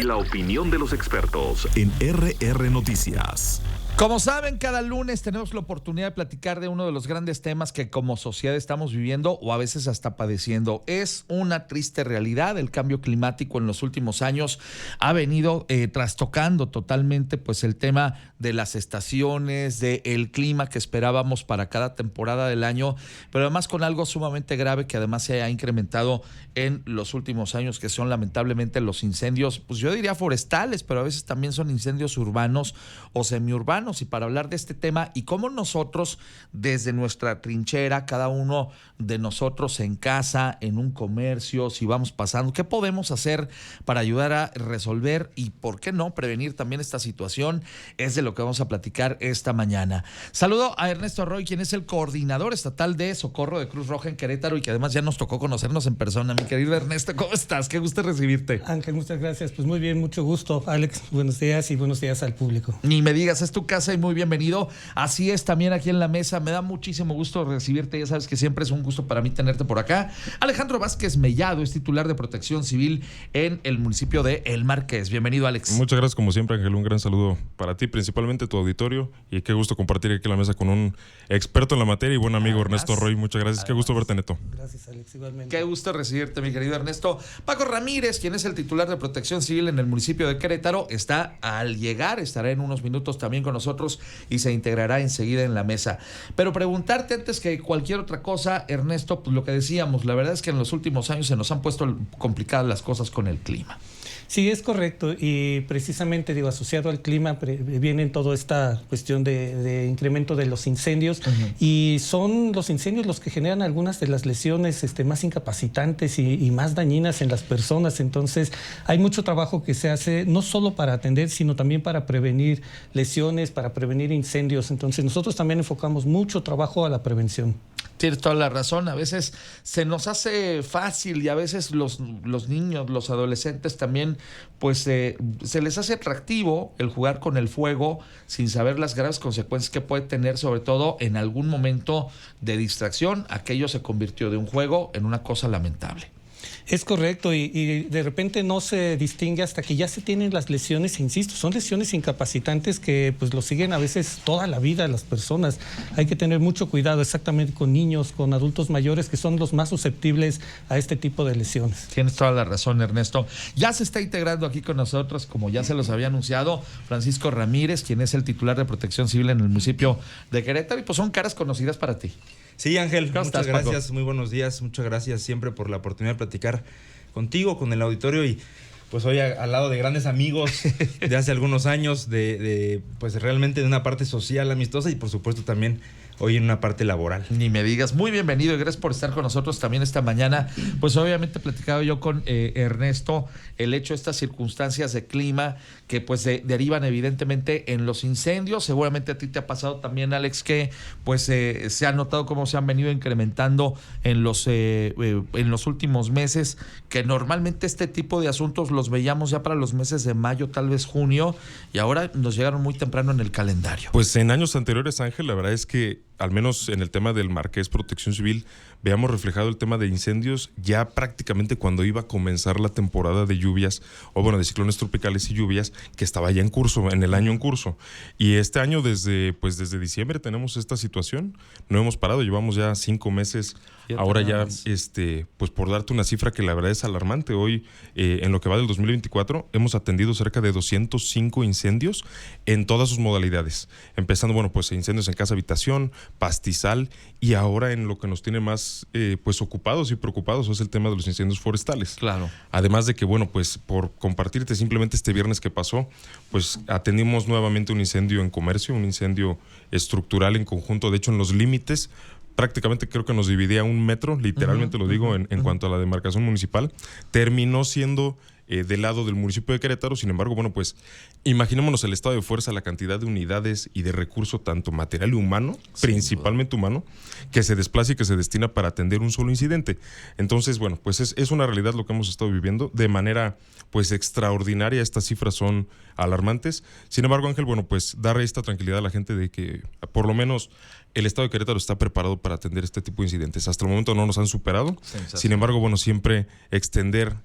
la opinión de los expertos en RR Noticias. Como saben, cada lunes tenemos la oportunidad de platicar de uno de los grandes temas que como sociedad estamos viviendo o a veces hasta padeciendo. Es una triste realidad. El cambio climático en los últimos años ha venido trastocando totalmente pues el tema de las estaciones, del clima que esperábamos para cada temporada del año, pero además con algo sumamente grave que además se ha incrementado en los últimos años, que son lamentablemente los incendios, pues yo diría forestales, pero a veces también son incendios urbanos o semiurbanos. Y para hablar de este tema y cómo nosotros desde nuestra trinchera, cada uno de nosotros en casa, en un comercio, si vamos pasando, ¿qué podemos hacer para ayudar a resolver y por qué no prevenir también esta situación? Es de lo que vamos a platicar esta mañana. Saludo a Ernesto Roy, quien es el coordinador estatal de Socorro de Cruz Roja en Querétaro y que además ya nos tocó conocernos en persona. Mi querido Ernesto, ¿cómo estás? Qué gusto recibirte. Ángel, muchas gracias. Pues muy bien, mucho gusto. Alex, buenos días y buenos días al público. Ni me digas, es tu casa y muy bienvenido. Así es, también aquí en la mesa. Me da muchísimo gusto recibirte. Ya sabes que siempre es un gusto para mí tenerte por acá. Alejandro Vázquez Mellado es titular de Protección Civil en el municipio de El Marqués. Bienvenido, Alex. Muchas gracias, como siempre, Ángel. Un gran saludo para ti, principalmente tu auditorio. Y qué gusto compartir aquí en la mesa con un experto en la materia y buen amigo Ernesto Roy. Muchas gracias. Qué gusto verte, Neto. Gracias, Alex. Igualmente. Qué gusto recibirte, mi querido Ernesto. Paco Ramírez, quien es el titular de Protección Civil en el municipio de Querétaro, está al llegar, estará en unos minutos también con nosotros y se integrará enseguida en la mesa. Pero preguntarte antes que cualquier otra cosa, Ernesto, pues lo que decíamos, la verdad es que en los últimos años se nos han puesto complicadas las cosas con el clima. Sí, es correcto, y precisamente asociado al clima viene toda esta cuestión de incremento de los incendios. Y son los incendios los que generan algunas de las lesiones más incapacitantes y más dañinas en las personas. Entonces hay mucho trabajo que se hace no solo para atender, sino también para prevenir lesiones, para prevenir incendios. Entonces nosotros también enfocamos mucho trabajo a la prevención. Tienes toda la razón, a veces se nos hace fácil y a veces los niños, los adolescentes también, pues se les hace atractivo el jugar con el fuego sin saber las graves consecuencias que puede tener, sobre todo en algún momento de distracción. Aquello se convirtió de un juego en una cosa lamentable. Es correcto, y de repente no se distingue hasta que ya se tienen las lesiones, insisto, son lesiones incapacitantes que pues lo siguen a veces toda la vida las personas. Hay que tener mucho cuidado exactamente con niños, con adultos mayores, que son los más susceptibles a este tipo de lesiones. Tienes toda la razón, Ernesto. Ya se está integrando aquí con nosotros, como ya se los había anunciado, Francisco Ramírez, quien es el titular de Protección Civil en el municipio de Querétaro, y pues son caras conocidas para ti. Sí, Ángel, muchas gracias, Paco? Muy buenos días, muchas gracias siempre por la oportunidad de platicar contigo, con el auditorio y pues hoy al lado de grandes amigos de hace algunos años, pues realmente de una parte social amistosa y por supuesto también hoy en una parte laboral. Ni me digas, muy bienvenido y gracias por estar con nosotros también esta mañana. Pues obviamente he platicado yo con Ernesto el hecho de estas circunstancias de clima que pues derivan evidentemente en los incendios. Seguramente a ti te ha pasado también, Alex, que pues se ha notado cómo se han venido incrementando en los últimos meses, que normalmente este tipo de asuntos los veíamos ya para los meses de mayo, tal vez junio, y ahora nos llegaron muy temprano en el calendario. Pues en años anteriores, Ángel, la verdad es que al menos en el tema del Marqués Protección Civil, veamos reflejado el tema de incendios ya prácticamente cuando iba a comenzar la temporada de lluvias, o bueno, de ciclones tropicales y lluvias, que estaba ya en curso, en el año en curso. Y este año desde diciembre tenemos esta situación, no hemos parado, llevamos ya 5 meses. Ahora ya, pues por darte una cifra que la verdad es alarmante, hoy en lo que va del 2024 hemos atendido cerca de 205 incendios en todas sus modalidades, empezando, bueno, pues incendios en casa habitación, pastizal, y ahora en lo que nos tiene más pues ocupados y preocupados es el tema de los incendios forestales. Claro. Además de que, bueno, pues por compartirte simplemente este viernes que pasó, pues atendimos nuevamente un incendio en comercio, un incendio estructural en conjunto, de hecho en los límites, prácticamente creo que nos dividía 1 metro, literalmente lo digo, en cuanto a la demarcación municipal. Terminó siendo del lado del municipio de Querétaro. Sin embargo, bueno, pues imaginémonos el estado de fuerza, la cantidad de unidades y de recurso, tanto material y humano, principalmente humano, que se desplaza y que se destina para atender un solo incidente. Entonces, bueno, pues es una realidad lo que hemos estado viviendo de manera pues extraordinaria. Estas cifras son alarmantes. Sin embargo, Ángel, bueno, pues dar esta tranquilidad a la gente de que por lo menos el Estado de Querétaro está preparado para atender este tipo de incidentes. Hasta el momento no nos han superado. Sin embargo, bueno, siempre extender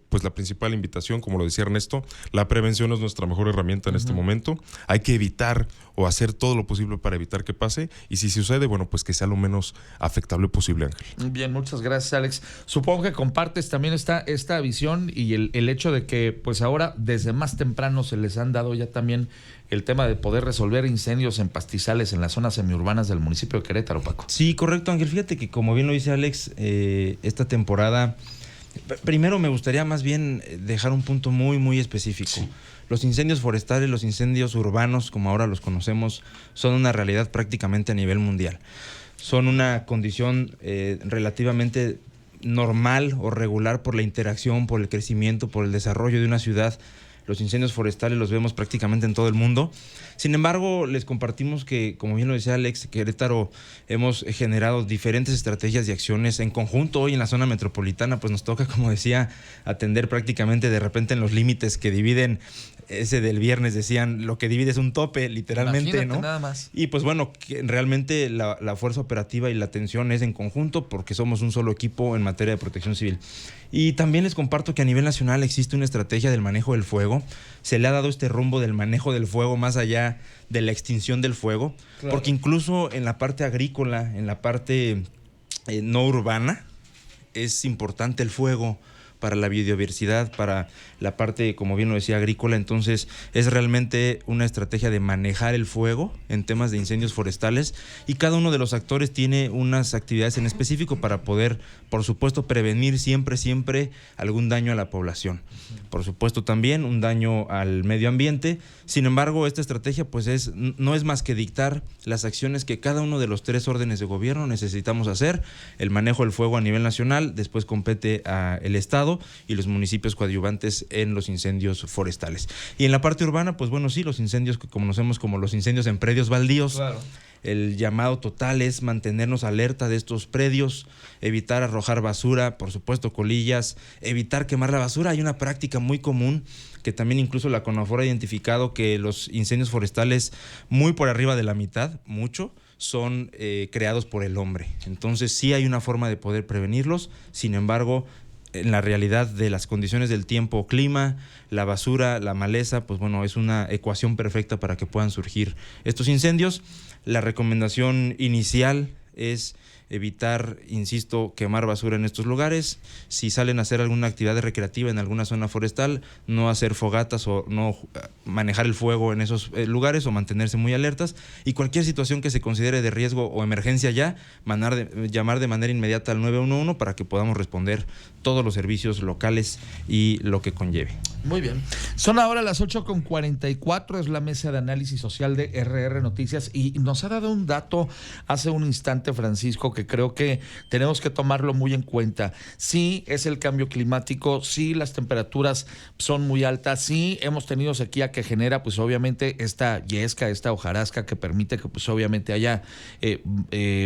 pues la principal invitación, como lo decía Ernesto, la prevención es nuestra mejor herramienta en este momento. Hay que evitar o hacer todo lo posible para evitar que pase, y si sucede, bueno, pues que sea lo menos afectable posible, Ángel. Bien, muchas gracias, Alex. Supongo que compartes también esta visión y el hecho de que pues ahora desde más temprano se les han dado ya también el tema de poder resolver incendios en pastizales en las zonas semiurbanas del municipio de Querétaro, Paco. Sí, correcto, Ángel. Fíjate que, como bien lo dice Alex, esta temporada, primero me gustaría más bien dejar un punto muy, muy específico. Sí. Los incendios forestales, los incendios urbanos, como ahora los conocemos, son una realidad prácticamente a nivel mundial. Son una condición relativamente normal o regular por la interacción, por el crecimiento, por el desarrollo de una ciudad. Los incendios forestales los vemos prácticamente en todo el mundo. Sin embargo, les compartimos que, como bien lo decía Alex, Querétaro hemos generado diferentes estrategias y acciones en conjunto. Hoy en la zona metropolitana, pues nos toca, como decía, atender prácticamente de repente en los límites que dividen. Ese del viernes decían, lo que divide es un tope, literalmente. Imagínate, ¿no? Nada más. Y pues bueno, que realmente la fuerza operativa y la atención es en conjunto, porque somos un solo equipo en materia de protección civil. Y también les comparto que a nivel nacional existe una estrategia del manejo del fuego. Se le ha dado este rumbo del manejo del fuego más allá de la extinción del fuego, claro. Porque incluso en la parte agrícola, en la parte no urbana, es importante el fuego para la biodiversidad, para la parte, como bien lo decía, agrícola. Entonces es realmente una estrategia de manejar el fuego en temas de incendios forestales, y cada uno de los actores tiene unas actividades en específico para poder, por supuesto, prevenir siempre algún daño a la población. Por supuesto, también un daño al medio ambiente. Sin embargo, esta estrategia pues no es más que dictar las acciones que cada uno de los 3 órdenes de gobierno necesitamos hacer. El manejo del fuego a nivel nacional, después compete al Estado y los municipios coadyuvantes en los incendios forestales. Y en la parte urbana, pues bueno, sí, los incendios que conocemos como los incendios en predios baldíos. Claro. El llamado total es mantenernos alerta de estos predios, evitar arrojar basura, por supuesto colillas, evitar quemar la basura. Hay una práctica muy común que también incluso la CONAFOR ha identificado, que los incendios forestales, muy por arriba de la mitad, son creados por el hombre. Entonces sí hay una forma de poder prevenirlos. Sin embargo, en la realidad de las condiciones del tiempo, clima, la basura, la maleza, pues bueno, es una ecuación perfecta para que puedan surgir estos incendios. La recomendación inicial es evitar, insisto, quemar basura en estos lugares. Si salen a hacer alguna actividad recreativa en alguna zona forestal, no hacer fogatas o no manejar el fuego en esos lugares, o mantenerse muy alertas. Y cualquier situación que se considere de riesgo o emergencia ya, llamar de manera inmediata al 911 para que podamos responder todos los servicios locales y lo que conlleve. Muy bien. Son ahora las 8:44, es la mesa de análisis social de RR Noticias, y nos ha dado un dato hace un instante, Francisco, que creo que tenemos que tomarlo muy en cuenta. Sí, es el cambio climático, sí, las temperaturas son muy altas, sí, hemos tenido sequía que genera pues obviamente esta yesca, esta hojarasca que permite que pues obviamente haya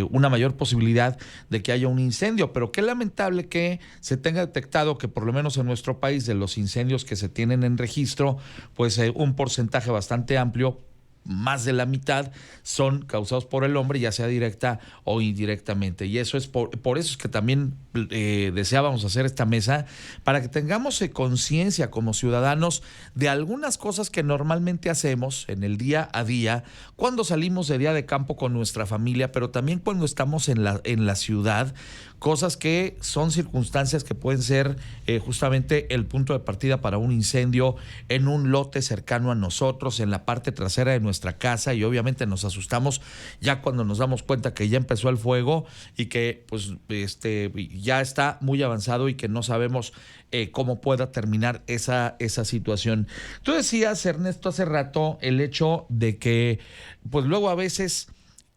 una mayor posibilidad de que haya un incendio, pero qué lamentable que se tenga detectado que por lo menos en nuestro país, de los incendios que se tienen en registro, pues un porcentaje bastante amplio, más de la mitad, son causados por el hombre, ya sea directa o indirectamente. Y eso es por eso es que también deseábamos hacer esta mesa, para que tengamos conciencia como ciudadanos de algunas cosas que normalmente hacemos en el día a día, cuando salimos de día de campo con nuestra familia, pero también cuando estamos en la ciudad, cosas que son circunstancias que pueden ser justamente el punto de partida para un incendio en un lote cercano a nosotros, en la parte trasera de nuestra casa, y obviamente nos asustamos ya cuando nos damos cuenta que ya empezó el fuego y que pues ya está muy avanzado y que no sabemos cómo pueda terminar esa situación. Tú decías, Ernesto, hace rato el hecho de que pues luego a veces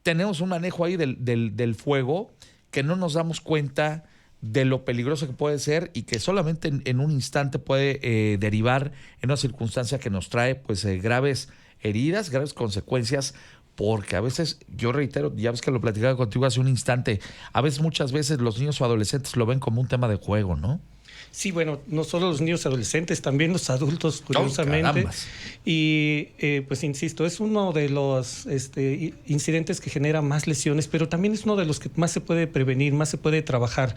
tenemos un manejo ahí del fuego que no nos damos cuenta de lo peligroso que puede ser, y que solamente en un instante puede derivar en una circunstancia que nos trae pues graves heridas, graves consecuencias, porque a veces, yo reitero, ya ves que lo platicaba contigo hace un instante, muchas veces los niños o adolescentes lo ven como un tema de juego, ¿no? Sí, bueno, no solo los niños y adolescentes, también los adultos, curiosamente. Y pues insisto, es uno de los incidentes que genera más lesiones, pero también es uno de los que más se puede prevenir, más se puede trabajar.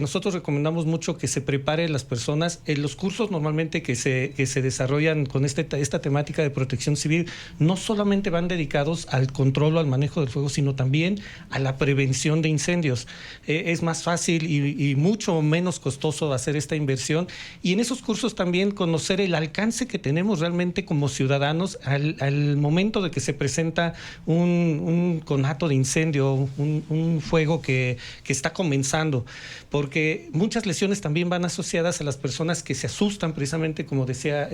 Nosotros recomendamos mucho que se preparen las personas. En los cursos normalmente que se desarrollan con esta temática de protección civil, no solamente van dedicados al control o al manejo del fuego, sino también a la prevención de incendios. Es más fácil y mucho menos costoso hacer esta inversión, y en esos cursos también conocer el alcance que tenemos realmente como ciudadanos al momento de que se presenta un conato de incendio, un fuego que está comenzando, porque muchas lesiones también van asociadas a las personas que se asustan, precisamente como decía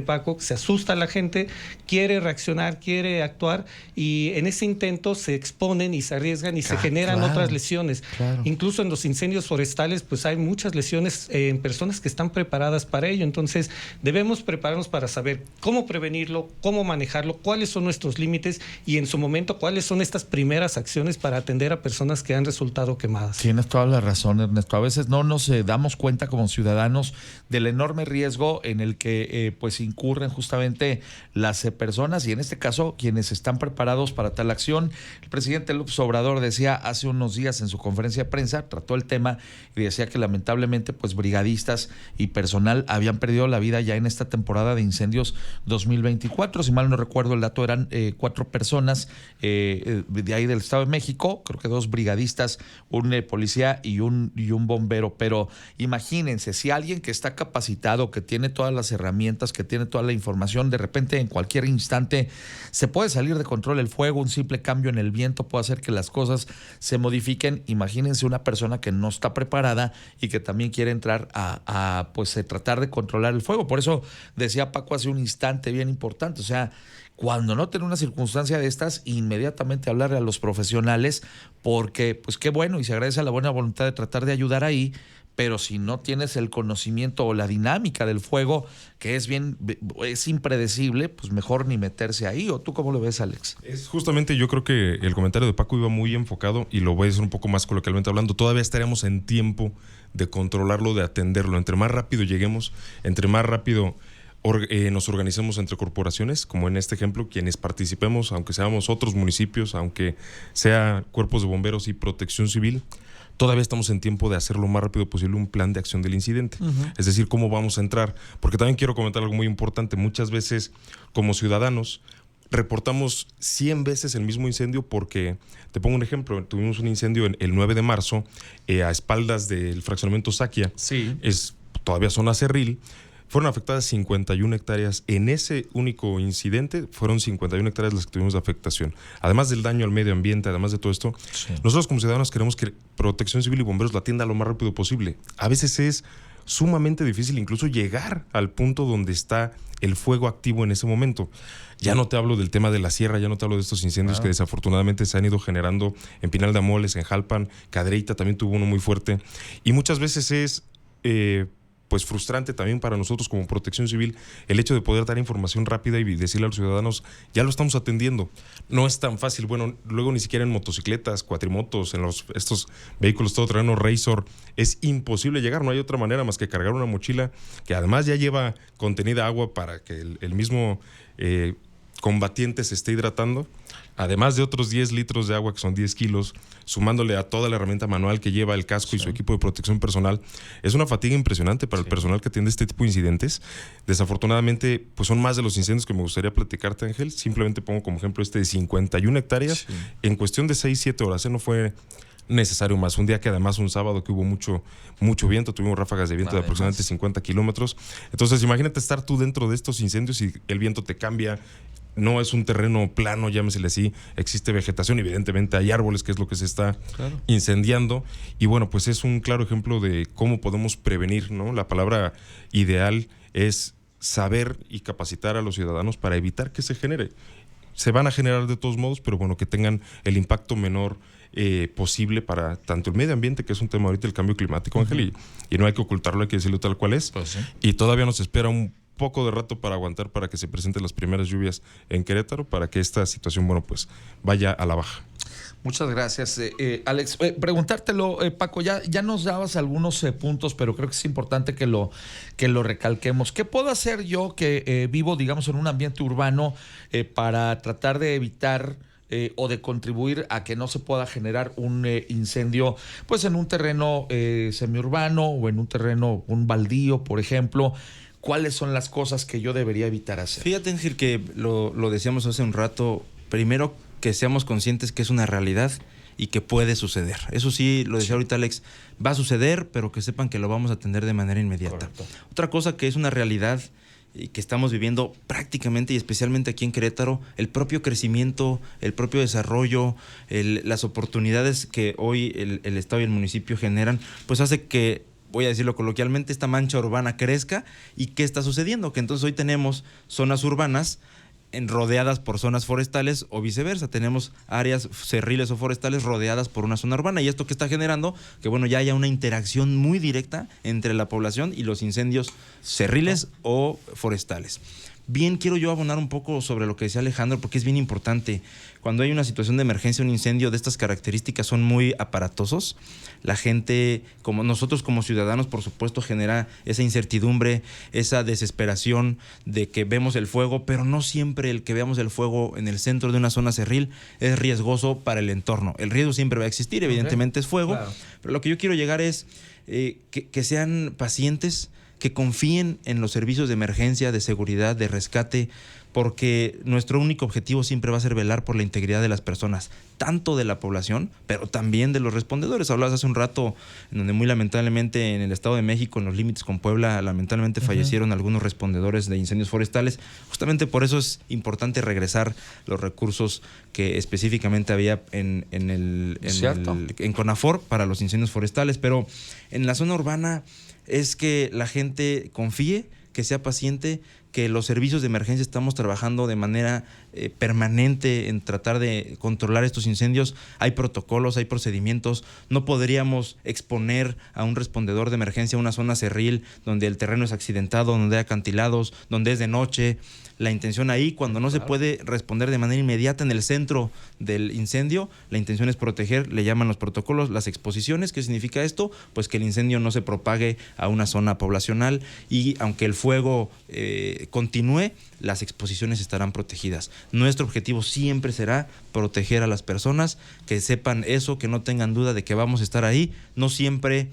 Paco, se asusta la gente, quiere reaccionar, quiere actuar, y en ese intento se exponen y se arriesgan y se generan otras lesiones. Incluso en los incendios forestales pues hay muchas lesiones en personas que están preparadas para ello. Entonces debemos prepararnos para saber cómo prevenirlo, cómo manejarlo, cuáles son nuestros límites y en su momento cuáles son estas primeras acciones para atender a personas que han resultado quemadas. Tienes toda la razón, Ernesto. A veces no nos damos cuenta como ciudadanos del enorme riesgo en el que pues incurren justamente las personas, y en este caso quienes están preparados para tal acción. El presidente López Obrador decía hace unos días en su conferencia de prensa, trató el tema y decía que lamentablemente pues brigadistas y personal habían perdido la vida ya en esta temporada de incendios 2024. Si mal no recuerdo el dato, eran 4 personas de ahí del Estado de México, creo que 2 brigadistas, un policía y un bombero. Pero imagínense, si alguien que está capacitado, que tiene todas las herramientas, que tiene toda la información, de repente en cualquier instante se puede salir de control el fuego, un simple cambio en el viento puede hacer que las cosas se modifiquen. Imagínense una persona que no está preparada y que también quiere entrar a tratar de controlar el fuego. Por eso decía Paco hace un instante bien importante, o sea, cuando noten una circunstancia de estas, inmediatamente hablarle a los profesionales, porque pues qué bueno, y se agradece la buena voluntad de tratar de ayudar ahí, pero si no tienes el conocimiento o la dinámica del fuego, que es impredecible, pues mejor ni meterse ahí. ¿O tú cómo lo ves, Alex? Es justamente, yo creo que el comentario de Paco iba muy enfocado, y lo voy a decir un poco más coloquialmente hablando. Todavía estaremos en tiempo de controlarlo, de atenderlo. Entre más rápido lleguemos, entre más rápido nos organicemos entre corporaciones, como en este ejemplo, quienes participemos, aunque seamos otros municipios, aunque sea cuerpos de bomberos y protección civil, todavía estamos en tiempo de hacer lo más rápido posible un plan de acción del incidente. Es decir, cómo vamos a entrar. Porque también quiero comentar algo muy importante. Muchas veces, como ciudadanos, reportamos 100 veces el mismo incendio porque, te pongo un ejemplo, tuvimos un incendio el 9 de marzo a espaldas del fraccionamiento Saquia. Sí. Es todavía zona cerril. Fueron afectadas 51 hectáreas. En ese único incidente fueron 51 hectáreas las que tuvimos de afectación. Además del daño al medio ambiente, además de todo esto, nosotros como ciudadanos queremos que Protección Civil y Bomberos lo atienda lo más rápido posible. A veces es sumamente difícil incluso llegar al punto donde está el fuego activo en ese momento. Ya no te hablo del tema de la sierra, ya no te hablo de estos incendios que desafortunadamente se han ido generando en Pinal de Amoles, en Jalpan, Cadereyta también tuvo uno muy fuerte. Y muchas veces es pues frustrante también para nosotros como Protección Civil el hecho de poder dar información rápida y decirle a los ciudadanos, ya lo estamos atendiendo. No es tan fácil. Bueno, luego ni siquiera en motocicletas, cuatrimotos, en estos vehículos todoterreno Razor, es imposible llegar. No hay otra manera más que cargar una mochila que además ya lleva contenida agua para que el mismo combatiente se esté hidratando, además de otros 10 litros de agua, que son 10 kilos, sumándole a toda la herramienta manual que lleva el casco y su equipo de protección personal. Es una fatiga impresionante para el personal que atiende este tipo de incidentes. Desafortunadamente, pues son más de los incendios que me gustaría platicarte, Ángel. Simplemente pongo como ejemplo de 51 hectáreas en cuestión de 6-7 horas. No fue necesario más. Un día que además un sábado que hubo mucho viento, tuvimos ráfagas de viento de aproximadamente 50 kilómetros. Entonces imagínate estar tú dentro de estos incendios y el viento te cambia. No es un terreno plano, llámesele así, existe vegetación, evidentemente hay árboles, que es lo que se está incendiando, y bueno, pues es un claro ejemplo de cómo podemos prevenir, ¿no? La palabra ideal es saber y capacitar a los ciudadanos para evitar que se genere. Se van a generar de todos modos, pero bueno, que tengan el impacto menor posible para tanto el medio ambiente, que es un tema ahorita el cambio climático, Ángel, y no hay que ocultarlo, hay que decirlo tal cual es. Pues sí. Y todavía nos espera un poco de rato para aguantar para que se presenten las primeras lluvias en Querétaro, para que esta situación, bueno, pues vaya a la baja. Muchas gracias, Alex. Preguntártelo, Paco, ya nos dabas algunos puntos, pero creo que es importante que lo recalquemos. ¿Qué puedo hacer yo que vivo, digamos, en un ambiente urbano para tratar de evitar o de contribuir a que no se pueda generar un incendio pues en un terreno semiurbano o en un terreno, un baldío, por ejemplo? ¿Cuáles son las cosas que yo debería evitar hacer? Fíjate, Ángel, que lo decíamos hace un rato. Primero, que seamos conscientes que es una realidad y que puede suceder. Eso sí, lo decía ahorita Alex, va a suceder, pero que sepan que lo vamos a atender de manera inmediata. Correcto. Otra cosa que es una realidad y que estamos viviendo prácticamente y especialmente aquí en Querétaro, el propio crecimiento, el propio desarrollo, las oportunidades que hoy el Estado y el municipio generan, pues hace que, voy a decirlo coloquialmente, esta mancha urbana crezca. ¿Y qué está sucediendo? Que entonces hoy tenemos zonas urbanas rodeadas por zonas forestales o viceversa. Tenemos áreas cerriles o forestales rodeadas por una zona urbana, y esto que está generando que, bueno, ya haya una interacción muy directa entre la población y los incendios cerriles o forestales. Bien, quiero yo abonar un poco sobre lo que decía Alejandro, porque es bien importante. Cuando hay una situación de emergencia, un incendio de estas características son muy aparatosos. La gente, como nosotros como ciudadanos, por supuesto, genera esa incertidumbre, esa desesperación de que vemos el fuego, pero no siempre el que veamos el fuego en el centro de una zona cerril es riesgoso para el entorno. El riesgo siempre va a existir, evidentemente es fuego, claro. Pero lo que yo quiero llegar es que sean pacientes, que confíen en los servicios de emergencia, de seguridad, de rescate, porque nuestro único objetivo siempre va a ser velar por la integridad de las personas, tanto de la población, pero también de los respondedores. Hablabas hace un rato en donde muy lamentablemente en el Estado de México, en los límites con Puebla, lamentablemente fallecieron algunos respondedores de incendios forestales. Justamente por eso es importante regresar los recursos que específicamente había en CONAFOR para los incendios forestales, pero en la zona urbana es que la gente confíe, que sea paciente, que los servicios de emergencia estamos trabajando de manera permanente en tratar de controlar estos incendios. Hay protocolos, hay procedimientos. No podríamos exponer a un respondedor de emergencia a una zona cerril donde el terreno es accidentado, donde hay acantilados, donde es de noche. La intención ahí, cuando no se puede responder de manera inmediata en el centro del incendio, la intención es proteger, le llaman los protocolos, las exposiciones. ¿Qué significa esto? Pues que el incendio no se propague a una zona poblacional, y aunque el fuego continúe, las exposiciones estarán protegidas. Nuestro objetivo siempre será proteger a las personas, que sepan eso, que no tengan duda de que vamos a estar ahí. No siempre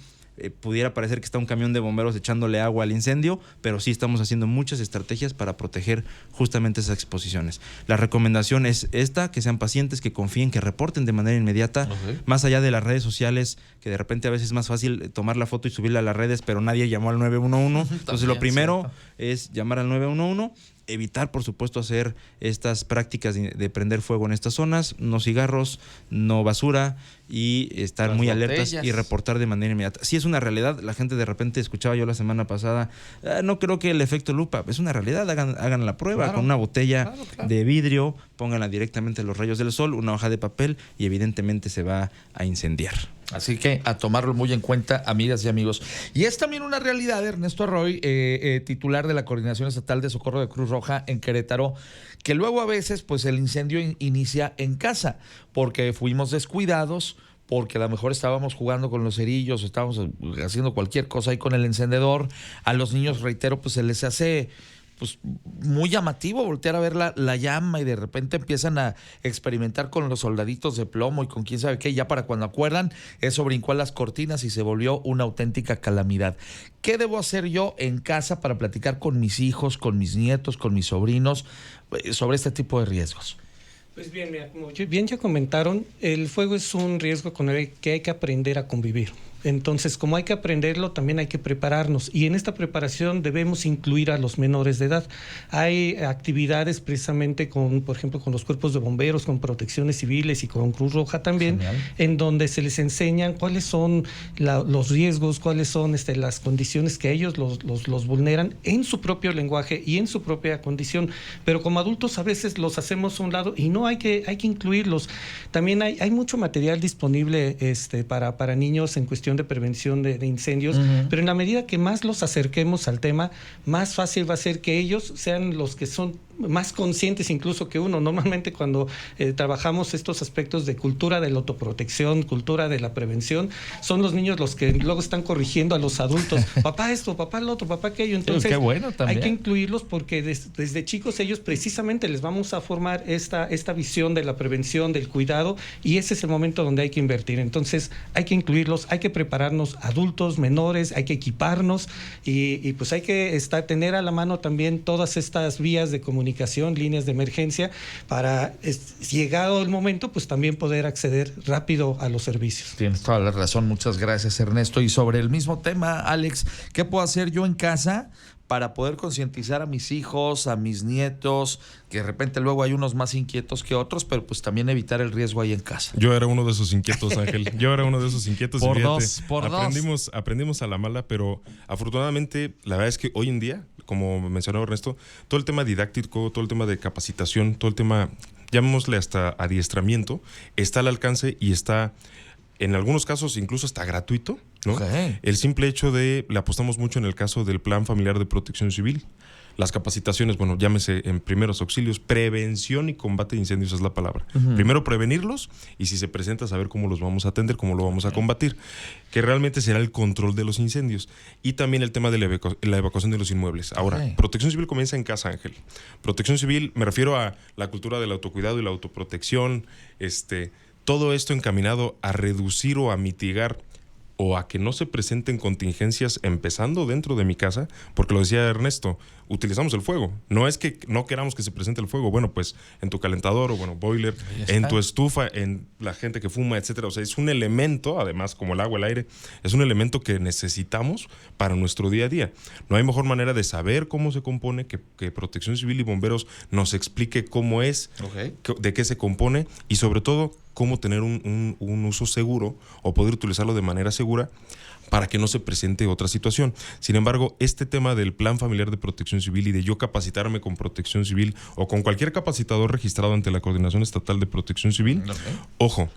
pudiera parecer que está un camión de bomberos echándole agua al incendio, pero sí estamos haciendo muchas estrategias para proteger justamente esas exposiciones. La recomendación es esta: que sean pacientes, que confíen, que reporten de manera inmediata, más allá de las redes sociales, que de repente a veces es más fácil tomar la foto y subirla a las redes, pero nadie llamó al 911. Entonces lo primero es llamar al 911, evitar, por supuesto, hacer estas prácticas de prender fuego en estas zonas, no cigarros, no basura, y estar las muy botellas, alertas y reportar de manera inmediata. Sí, es una realidad. La gente de repente, escuchaba yo la semana pasada, no creo que el efecto lupa, es una realidad. Hagan la prueba con una botella de vidrio, pónganla directamente a los rayos del sol, una hoja de papel, y evidentemente se va a incendiar. Así que a tomarlo muy en cuenta, amigas y amigos. Y es también una realidad, Ernesto Arroy, titular de la Coordinación Estatal de Socorro de Cruz Roja en Querétaro, que luego a veces pues el incendio inicia en casa, porque fuimos descuidados, porque a lo mejor estábamos jugando con los cerillos, estábamos haciendo cualquier cosa ahí con el encendedor. A los niños, reitero, pues se les hace pues muy llamativo voltear a ver la llama, y de repente empiezan a experimentar con los soldaditos de plomo y con quién sabe qué. Ya para cuando acuerdan, eso brincó a las cortinas y se volvió una auténtica calamidad. ¿Qué debo hacer yo en casa para platicar con mis hijos, con mis nietos, con mis sobrinos sobre este tipo de riesgos? Pues bien, mira, como bien ya comentaron, el fuego es un riesgo con el que hay que aprender a convivir. Entonces, como hay que aprenderlo, también hay que prepararnos, y en esta preparación debemos incluir a los menores de edad. Hay actividades precisamente por ejemplo, con los cuerpos de bomberos, con protecciones civiles y con Cruz Roja también, en donde se les enseñan cuáles son los riesgos, cuáles son las condiciones que ellos los vulneran en su propio lenguaje y en su propia condición. Pero como adultos a veces los hacemos a un lado, y no hay que incluirlos. También hay mucho material disponible para niños en cuestión de prevención de incendios, pero en la medida que más los acerquemos al tema, más fácil va a ser que ellos sean los que son más conscientes incluso que uno. Normalmente cuando trabajamos estos aspectos de cultura de la autoprotección, cultura de la prevención, son los niños los que luego están corrigiendo a los adultos. Papá esto, papá lo otro, papá aquello. Entonces qué bueno también. hay que incluirlos porque desde chicos ellos precisamente les vamos a formar esta visión de la prevención, del cuidado, y ese es el momento donde hay que invertir. Entonces hay que incluirlos, hay que prepararnos adultos, menores, hay que equiparnos y pues hay que tener a la mano también todas estas vías de comunicación, líneas de emergencia, para llegado el momento pues también poder acceder rápido a los servicios. Tienes toda la razón, muchas gracias, Ernesto. Y sobre el mismo tema, Alex, ¿qué puedo hacer yo en casa para poder concientizar a mis hijos, a mis nietos, que de repente luego hay unos más inquietos que otros, pero pues también evitar el riesgo ahí en casa? Yo era uno de esos inquietos, Ángel. Yo era uno de esos inquietos. Por y fíjate, dos. aprendimos a la mala, pero afortunadamente la verdad es que hoy en día, como mencionaba Ernesto, todo el tema didáctico, todo el tema de capacitación, todo el tema, llamémosle hasta adiestramiento, está al alcance y está en algunos casos incluso hasta gratuito, ¿no? Okay. El simple hecho le apostamos mucho en el caso del Plan Familiar de Protección Civil. Las capacitaciones, bueno, llámese en primeros auxilios, prevención y combate de incendios es la palabra. Primero prevenirlos y si se presenta saber cómo los vamos a atender, cómo lo vamos a combatir, que realmente será el control de los incendios. Y también el tema de la evacuación de los inmuebles. Ahora, Protección Civil comienza en casa, Ángel. Protección Civil, me refiero a la cultura del autocuidado y la autoprotección, todo esto encaminado a reducir o a mitigar o a que no se presenten contingencias empezando dentro de mi casa, porque lo decía Ernesto, utilizamos el fuego. No es que no queramos que se presente el fuego, bueno, pues en tu calentador o bueno, boiler, en tu estufa, en la gente que fuma, etcétera. O sea, es un elemento, además como el agua, el aire, es un elemento que necesitamos para nuestro día a día. No hay mejor manera de saber cómo se compone que Protección Civil y Bomberos nos explique cómo es, de qué se compone y sobre todo cómo tener un uso seguro o poder utilizarlo de manera segura para que no se presente otra situación. Sin embargo, este tema del Plan Familiar de Protección Civil y de yo capacitarme con Protección Civil o con cualquier capacitador registrado ante la Coordinación Estatal de Protección Civil, ojo,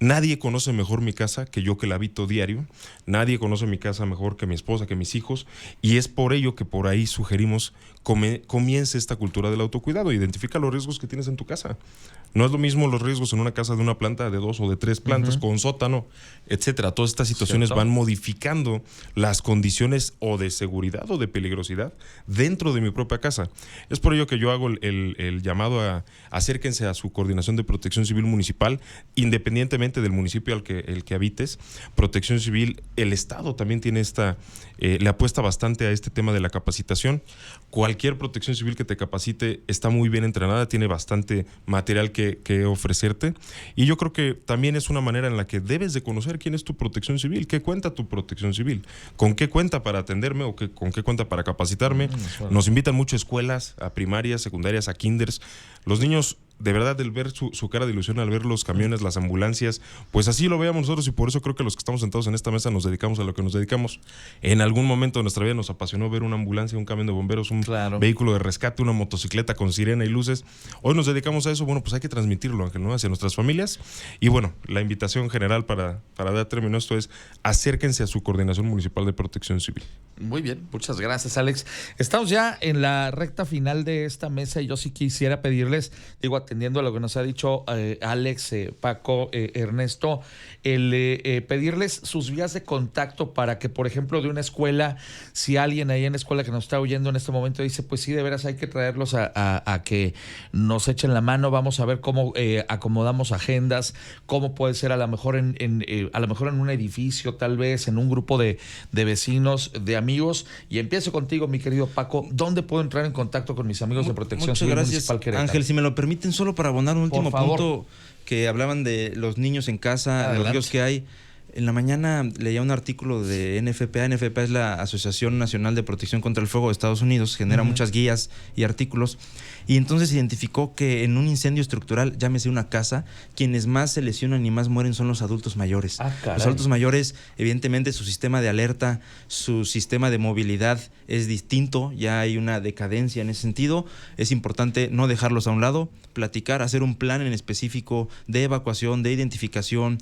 nadie conoce mejor mi casa que yo que la habito diario, nadie conoce mi casa mejor que mi esposa, que mis hijos, y es por ello que por ahí sugerimos comience esta cultura del autocuidado, identifica los riesgos que tienes en tu casa. No es lo mismo los riesgos en una casa de una planta, de 2 o de 3 plantas, con sótano, etcétera. Todas estas situaciones van modificando las condiciones o de seguridad o de peligrosidad dentro de mi propia casa. Es por ello que yo hago el llamado a acérquense a su coordinación de Protección Civil municipal, independientemente del municipio el que habites. Protección Civil, el Estado también tiene le apuesta bastante a este tema de la capacitación. Cualquier Protección Civil que te capacite está muy bien entrenada, tiene bastante material que ofrecerte, y yo creo que también es una manera en la que debes de conocer quién es tu Protección Civil, qué cuenta tu Protección Civil, con qué cuenta para atenderme o con qué cuenta para capacitarme. Nos invitan mucho a escuelas, a primarias, secundarias, a kinders. Los niños, de verdad, el ver su cara de ilusión al ver los camiones, las ambulancias, pues así lo veamos nosotros, y por eso creo que los que estamos sentados en esta mesa nos dedicamos a lo que nos dedicamos. En algún momento de nuestra vida nos apasionó ver una ambulancia, un camión de bomberos, un vehículo de rescate, una motocicleta con sirena y luces. Hoy nos dedicamos a eso. Bueno, pues hay que transmitirlo, Ángel, ¿no? Hacia nuestras familias. Y bueno, la invitación general para dar término a esto es acérquense a su Coordinación Municipal de Protección Civil. Muy bien, muchas gracias, Alex. Estamos ya en la recta final de esta mesa y yo sí quisiera pedirles, digo, atendiendo a lo que nos ha dicho Alex, Paco, Ernesto, pedirles sus vías de contacto para que, por ejemplo, de una escuela, si alguien ahí en la escuela que nos está oyendo en este momento dice, pues sí, de veras hay que traerlos a que nos echen la mano, vamos a ver cómo acomodamos agendas, cómo puede ser a lo mejor a lo mejor en un edificio, tal vez en un grupo de vecinos, de amigos. Y empiezo contigo, mi querido Paco. ¿Dónde puedo entrar en contacto con mis amigos de Protección Civil Municipal Querétaro? Ángel, si me lo permiten, solo para abonar un último punto, que hablaban de los niños en casa, los riesgos que hay. En la mañana leía un artículo de NFPA. NFPA es la Asociación Nacional de Protección contra el Fuego de Estados Unidos, genera muchas guías y artículos, y entonces identificó que en un incendio estructural, llámese una casa, quienes más se lesionan y más mueren son los adultos mayores. Los adultos mayores, evidentemente, su sistema de alerta, su sistema de movilidad es distinto, ya hay una decadencia en ese sentido. Es importante no dejarlos a un lado, platicar, hacer un plan en específico de evacuación, de identificación,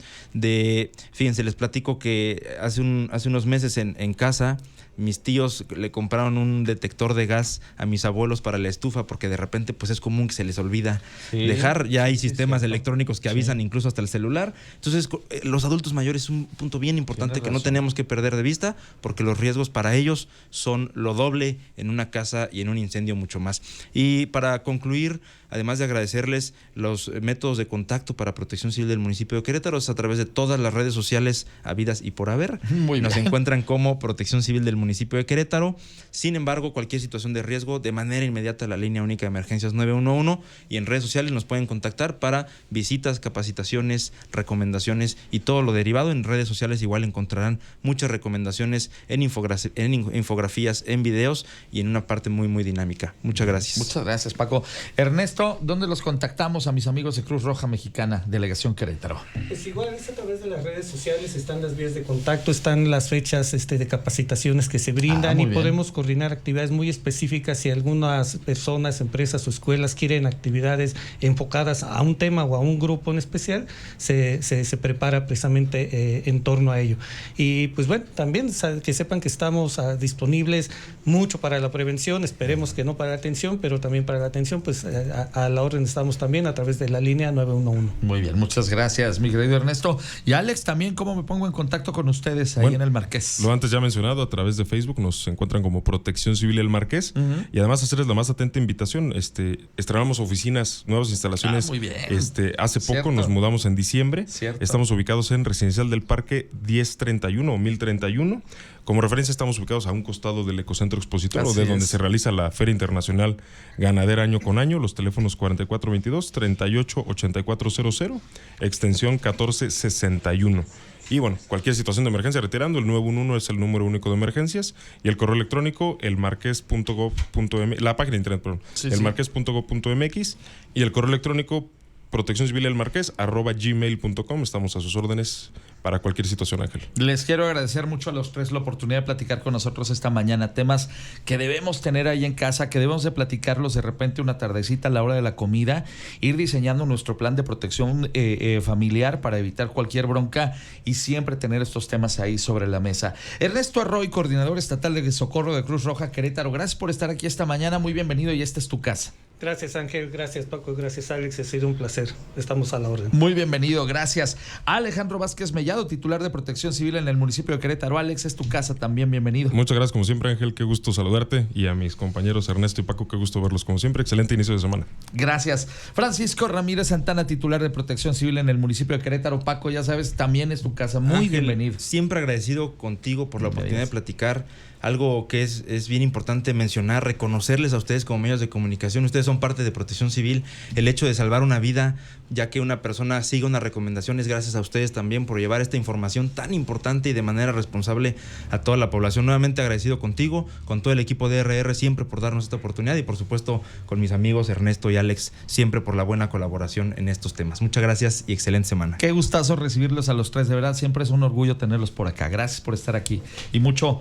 fíjense, les platico que hace unos meses en casa, mis tíos le compraron un detector de gas a mis abuelos para la estufa, porque de repente pues es común que se les olvida dejar. Ya hay sistemas electrónicos que avisan incluso hasta el celular. Entonces, los adultos mayores es un punto bien importante que no tenemos que perder de vista, porque los riesgos para ellos son lo doble en una casa y en un incendio mucho más. Y para concluir, además de agradecerles los métodos de contacto para Protección Civil del municipio de Querétaro, es a través de todas las redes sociales habidas y por haber. Nos encuentran como Protección Civil del municipio de Querétaro. Sin embargo, cualquier situación de riesgo, de manera inmediata la línea única de emergencias 911, y en redes sociales nos pueden contactar para visitas, capacitaciones, recomendaciones y todo lo derivado. En redes sociales igual encontrarán muchas recomendaciones en infografías, en videos y en una parte muy, muy dinámica. Muchas gracias. Muchas gracias, Paco. Ernesto, ¿dónde los contactamos a mis amigos de Cruz Roja Mexicana, Delegación Querétaro? Pues igual es a través de las redes sociales, están las vías de contacto, están las fechas de capacitaciones que se brindan y podemos coordinar actividades muy específicas. Si algunas personas, empresas o escuelas quieren actividades enfocadas a un tema o a un grupo en especial, se prepara precisamente en torno a ello. Y pues bueno, también que sepan que estamos disponibles mucho para la prevención, esperemos que no para la atención, pero también para la atención, pues a la orden estamos también a través de la línea 911. Muy bien, muchas gracias, mi querido Ernesto. Y Alex, también, ¿cómo me pongo en contacto con ustedes ahí en el Marqués? Lo antes ya mencionado, a través de Facebook nos encuentran como Protección Civil El Marqués. Y además hacerles la más atenta invitación. Estrenamos oficinas, nuevas instalaciones. Muy bien. Hace poco nos mudamos en diciembre. Estamos ubicados en Residencial del Parque 1031 o 1031. Como referencia, estamos ubicados a un costado del Ecocentro Expositor, de donde se realiza la Feria Internacional Ganadera año con año. Los teléfonos 4422-388400, extensión 1461. Y bueno, cualquier situación de emergencia, reiterando, el 911 es el número único de emergencias, y el correo electrónico, elmarques.gov.mx, la página de internet, perdón, elmarques.gov.mx, y el correo electrónico proteccioncivilelmarqués@gmail.com. Estamos a sus órdenes para cualquier situación, Ángel. Les quiero agradecer mucho a los tres la oportunidad de platicar con nosotros esta mañana. Temas que debemos tener ahí en casa, que debemos de platicarlos de repente una tardecita a la hora de la comida, ir diseñando nuestro plan de protección familiar para evitar cualquier bronca y siempre tener estos temas ahí sobre la mesa. Ernesto Arroy, coordinador estatal de Socorro de Cruz Roja Querétaro, gracias por estar aquí esta mañana. Muy bienvenido, y esta es tu casa. Gracias, Ángel, gracias, Paco, gracias, Alex, ha sido un placer, estamos a la orden. Muy bienvenido, gracias. Alejandro Vázquez Mellado, titular de Protección Civil en el municipio de Querétaro. Alex, es tu casa también, bienvenido. Muchas gracias, como siempre, Ángel, qué gusto saludarte, y a mis compañeros Ernesto y Paco, qué gusto verlos como siempre. Excelente inicio de semana. Gracias. Francisco Ramírez Santana, titular de Protección Civil en el municipio de Querétaro. Paco, ya sabes, también es tu casa. Muy Ángel, bienvenido. Siempre agradecido contigo por la oportunidad de platicar. Algo que es bien importante mencionar, reconocerles a ustedes como medios de comunicación. Ustedes son parte de Protección Civil. El hecho de salvar una vida, ya que una persona siga una recomendación, es gracias a ustedes también por llevar esta información tan importante y de manera responsable a toda la población. Nuevamente agradecido contigo, con todo el equipo de RR, siempre por darnos esta oportunidad, y por supuesto con mis amigos Ernesto y Alex, siempre por la buena colaboración en estos temas. Muchas gracias y excelente semana. Qué gustazo recibirlos a los tres, de verdad, siempre es un orgullo tenerlos por acá. Gracias por estar aquí, y mucho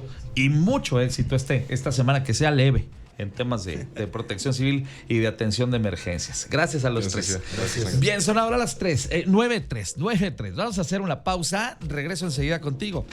éxito esta semana, que sea leve en temas de protección civil y de atención de emergencias. Gracias a los tres. Gracias. Bien, son ahora las 9:03. Vamos a hacer una pausa. Regreso enseguida contigo.